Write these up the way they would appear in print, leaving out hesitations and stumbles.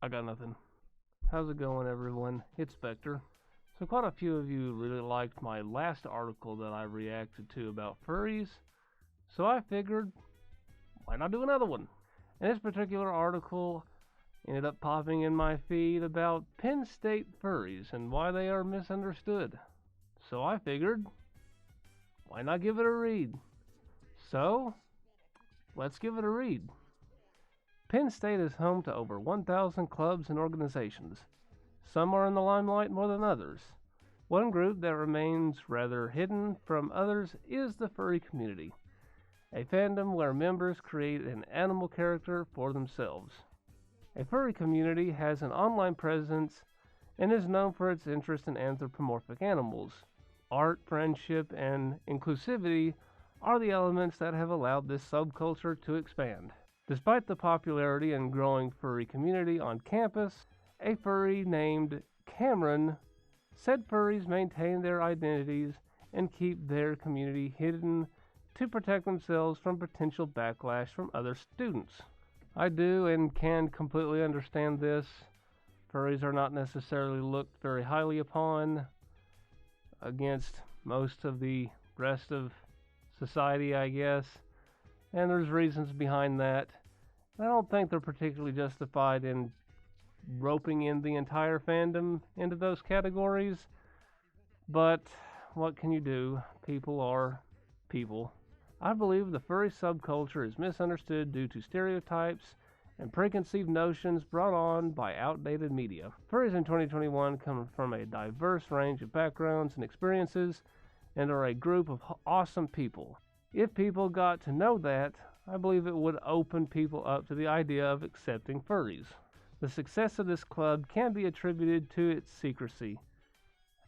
I got nothing. How's it going, everyone? It's Spectre. So quite a few of you really liked my last article that I reacted to about furries, so I figured, why not do another one? And this particular article ended up popping in my feed about Penn State furries and why they are misunderstood. So I figured, why not give it a read? So, let's give it a read. Penn State is home to over 1,000 clubs and organizations. Some are in the limelight more than others. One group that remains rather hidden from others is the furry community, a fandom where members create an animal character for themselves. A furry community has an online presence and is known for its interest in anthropomorphic animals. Art, friendship, and inclusivity are the elements that have allowed this subculture to expand. Despite the popularity and growing furry community on campus, a furry named Cameron said furries maintain their identities and keep their community hidden to protect themselves from potential backlash from other students. I do and can completely understand this. Furries are not necessarily looked very highly upon against most of the rest of society, I guess, and there's reasons behind that. I don't think they're particularly justified in roping in the entire fandom into those categories, but what can you do? People are people. I believe the furry subculture is misunderstood due to stereotypes and preconceived notions brought on by outdated media. Furries in 2021 come from a diverse range of backgrounds and experiences and are a group of awesome people. If people got to know that, I believe it would open people up to the idea of accepting furries. The success of this club can be attributed to its secrecy,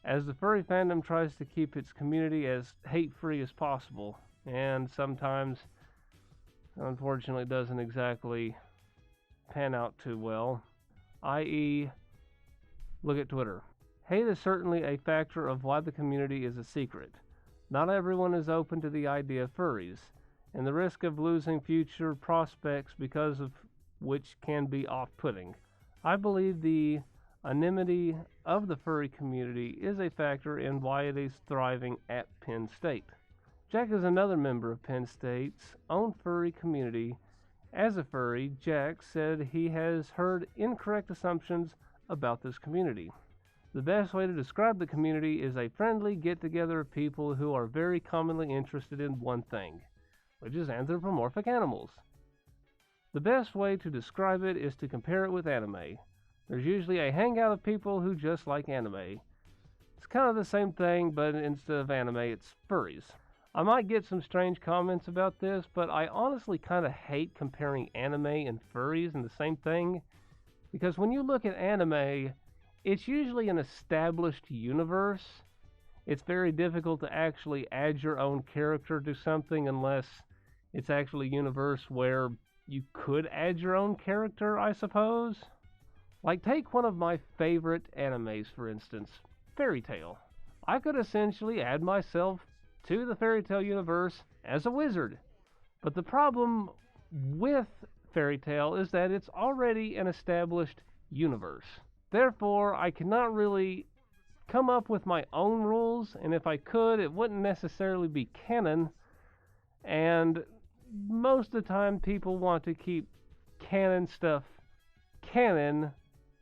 as the furry fandom tries to keep its community as hate-free as possible, and sometimes, unfortunately, doesn't exactly pan out too well, i.e., look at Twitter. Hate is certainly a factor of why the community is a secret. Not everyone is open to the idea of furries, and the risk of losing future prospects because of which can be off-putting. I believe the anonymity of the furry community is a factor in why it is thriving at Penn State. Jack is another member of Penn State's own furry community. As a furry, Jack said he has heard incorrect assumptions about this community. The best way to describe the community is a friendly get-together of people who are very commonly interested in one thing, which is anthropomorphic animals. The best way to describe it is to compare it with anime. There's usually a hangout of people who just like anime. It's kind of the same thing, but instead of anime, it's furries. I might get some strange comments about this, but I honestly kind of hate comparing anime and furries in the same thing, because when you look at anime, it's usually an established universe. It's very difficult to actually add your own character to something unless it's actually a universe where you could add your own character, I suppose. Like, take one of my favorite animes, for instance, Fairy Tail. I could essentially add myself to the Fairy Tail universe as a wizard. But the problem with Fairy Tail is that it's already an established universe. Therefore, I cannot really come up with my own rules, and if I could, it wouldn't necessarily be canon, and most of the time people want to keep canon stuff canon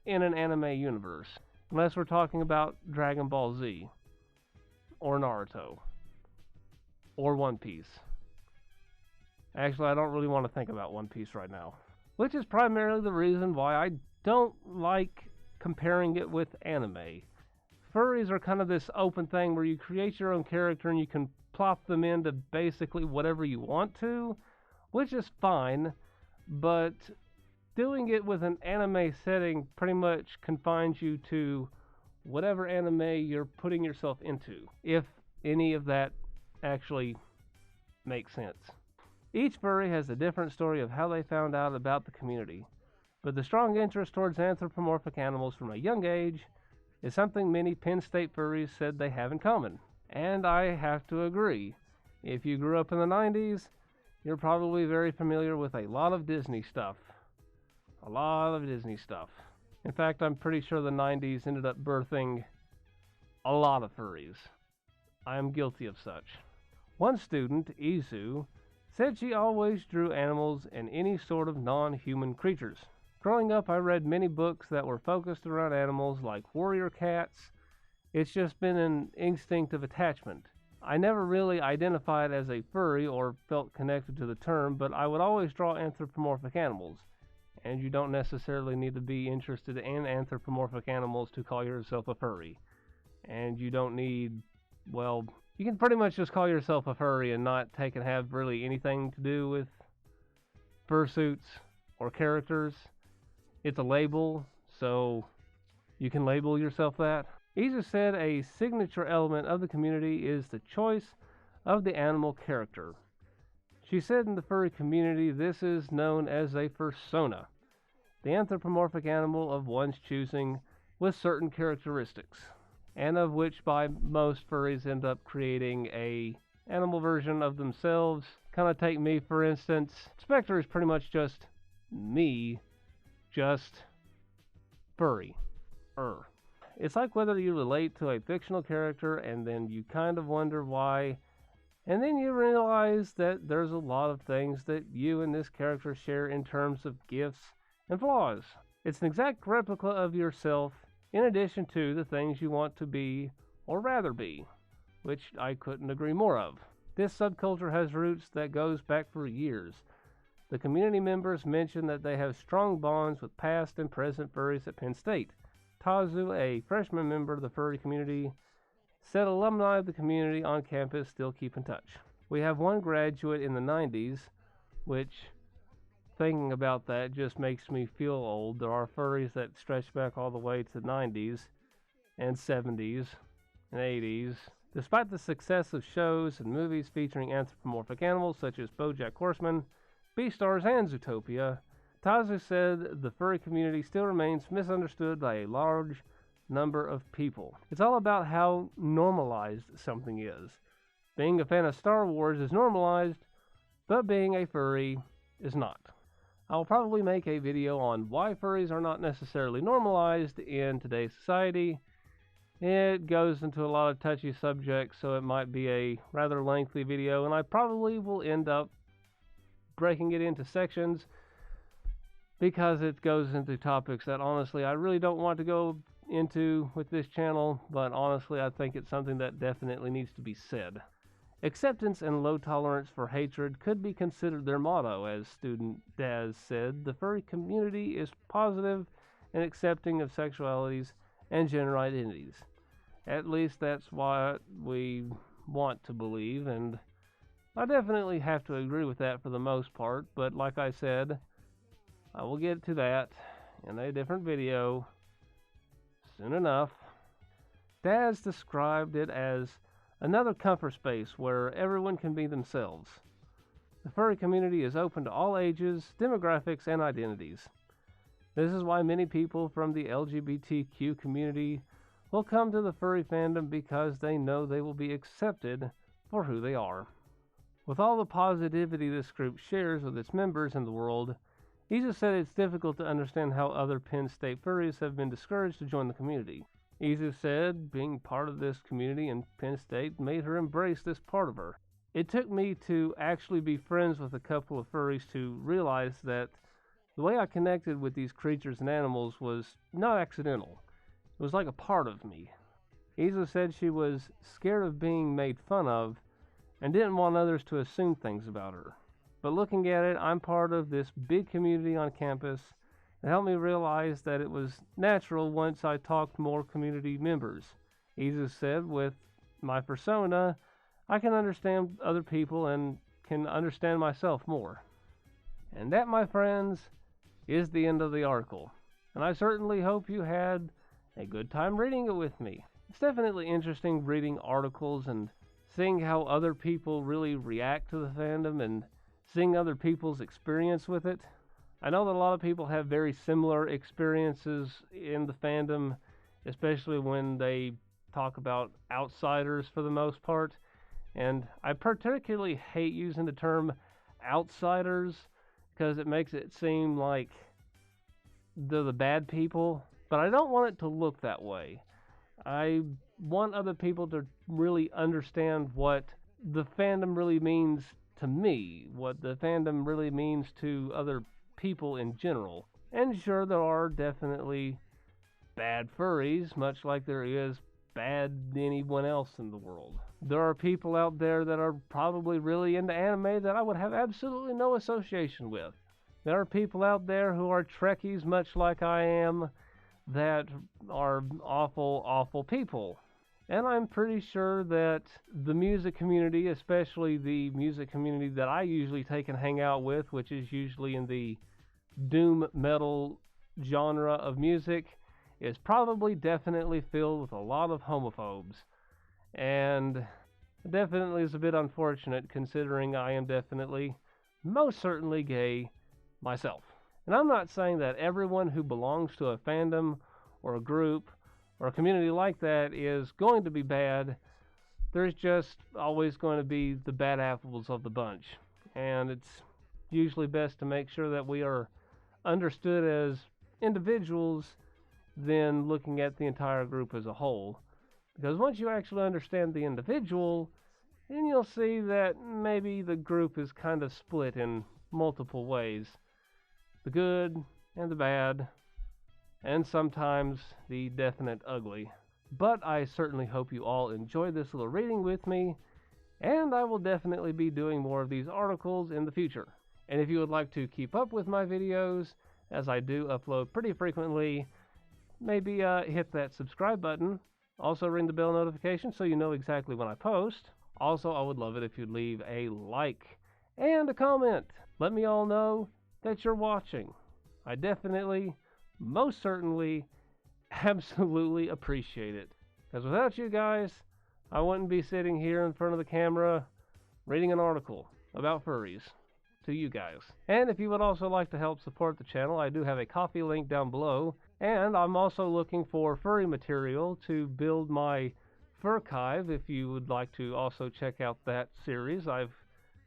in an anime universe, unless we're talking about Dragon Ball Z, or Naruto, or One Piece. Actually, I don't really want to think about One Piece right now, which is primarily the reason why I don't like comparing it with anime. Furries are kind of this open thing where you create your own character and you can plop them into basically whatever you want to, which is fine, but doing it with an anime setting pretty much confines you to whatever anime you're putting yourself into, if any of that actually makes sense. Each furry has a different story of how they found out about the community, but the strong interest towards anthropomorphic animals from a young age is something many Penn State furries said they have in common. And I have to agree. If you grew up in the 90s, you're probably very familiar with a lot of Disney stuff. In fact, I'm pretty sure the 90s ended up birthing a lot of furries. I am guilty of such. One student, Izu, said she always drew animals and any sort of non-human creatures. Growing up, I read many books that were focused around animals like warrior cats. It's just been an instinct of attachment. I never really identified as a furry or felt connected to the term, but I would always draw anthropomorphic animals. And you don't necessarily need to be interested in anthropomorphic animals to call yourself a furry. And you don't need, well, you can pretty much just call yourself a furry and not take and have really anything to do with fursuits or characters. It's a label, so you can label yourself that. Izu said a signature element of the community is the choice of the animal character. She said in the furry community this is known as a fursona, the anthropomorphic animal of one's choosing with certain characteristics, and of which by most furries end up creating a animal version of themselves. Kind of take me for instance. Spectre is pretty much just me, just furry. It's like whether you relate to a fictional character and then you kind of wonder why, and then you realize that there's a lot of things that you and this character share in terms of gifts and flaws. It's an exact replica of yourself in addition to the things you want to be or rather be, which I couldn't agree more of. This subculture has roots that goes back for years. The community members mention that they have strong bonds with past and present furries at Penn State. Tazu, a freshman member of the furry community, said alumni of the community on campus still keep in touch. We have one graduate in the 90s, which, thinking about that, just makes me feel old. There are furries that stretch back all the way to the 90s and 70s and 80s. Despite the success of shows and movies featuring anthropomorphic animals such as BoJack Horseman, Beastars, and Zootopia, Tazu said the furry community still remains misunderstood by a large number of people. It's all about how normalized something is. Being a fan of Star Wars is normalized, but being a furry is not. I'll probably make a video on why furries are not necessarily normalized in today's society. It goes into a lot of touchy subjects, so it might be a rather lengthy video, and I probably will end up breaking it into sections because it goes into topics that honestly I really don't want to go into with this channel, but honestly I think it's something that definitely needs to be said. Acceptance and low tolerance for hatred could be considered their motto. As student Daz said, the furry community is positive and accepting of sexualities and gender identities. At least that's what we want to believe, and I definitely have to agree with that for the most part, but like I said, I will get to that in a different video soon enough. Daz described it as another comfort space where everyone can be themselves. The furry community is open to all ages, demographics, and identities. This is why many people from the LGBTQ community will come to the furry fandom because they know they will be accepted for who they are. With all the positivity this group shares with its members in the world, Izu said it's difficult to understand how other Penn State furries have been discouraged to join the community. Izu said being part of this community in Penn State made her embrace this part of her. It took me to actually be friends with a couple of furries to realize that the way I connected with these creatures and animals was not accidental. It was like a part of me. Izu said she was scared of being made fun of and didn't want others to assume things about her. But looking at it, I'm part of this big community on campus. It helped me realize that it was natural once I talked to more community members. Izu said, with my persona, I can understand other people and can understand myself more. And that, my friends, is the end of the article. And I certainly hope you had a good time reading it with me. It's definitely interesting reading articles and seeing how other people really react to the fandom and seeing other people's experience with it. I know that a lot of people have very similar experiences in the fandom, especially when they talk about outsiders for the most part. And I particularly hate using the term outsiders because it makes it seem like they're the bad people. But I don't want it to look that way. I want other people to really understand what the fandom really means to me, what the fandom really means to other people in general. And sure, there are definitely bad furries, much like there is bad anyone else in the world. There are people out there that are probably really into anime that I would have absolutely no association with. There are people out there who are Trekkies, much like I am, that are awful, awful people. And I'm pretty sure that the music community, especially the music community that I usually take and hang out with, which is usually in the doom metal genre of music, is probably definitely filled with a lot of homophobes. And definitely is a bit unfortunate considering I am definitely, most certainly gay myself. And I'm not saying that everyone who belongs to a fandom or a group or a community like that is going to be bad. There's just always going to be the bad apples of the bunch. And it's usually best to make sure that we are understood as individuals than looking at the entire group as a whole. Because once you actually understand the individual, then you'll see that maybe the group is kind of split in multiple ways. The good and the bad, and sometimes the definite ugly. But I certainly hope you all enjoyed this little reading with me, and I will definitely be doing more of these articles in the future. And if you would like to keep up with my videos, as I do upload pretty frequently, maybe hit that subscribe button. Also ring the bell notification so you know exactly when I post. Also, I would love it if you'd leave a like and a comment. Let me all know that you're watching. I definitely, most certainly, absolutely appreciate it. Because without you guys, I wouldn't be sitting here in front of the camera reading an article about furries to you guys. And if you would also like to help support the channel, I do have a Ko-fi link down below. And I'm also looking for furry material to build my Furchive if you would like to also check out that series. I've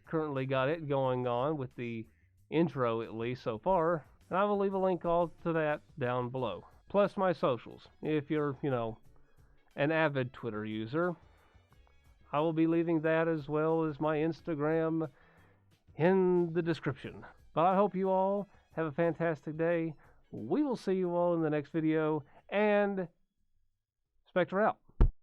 currently got it going on with the intro at least so far, and I will leave a link all to that down below. Plus my socials. If you're, an avid Twitter user, I will be leaving that as well as my Instagram in the description. But I hope you all have a fantastic day. We will see you all in the next video, and Spectre out.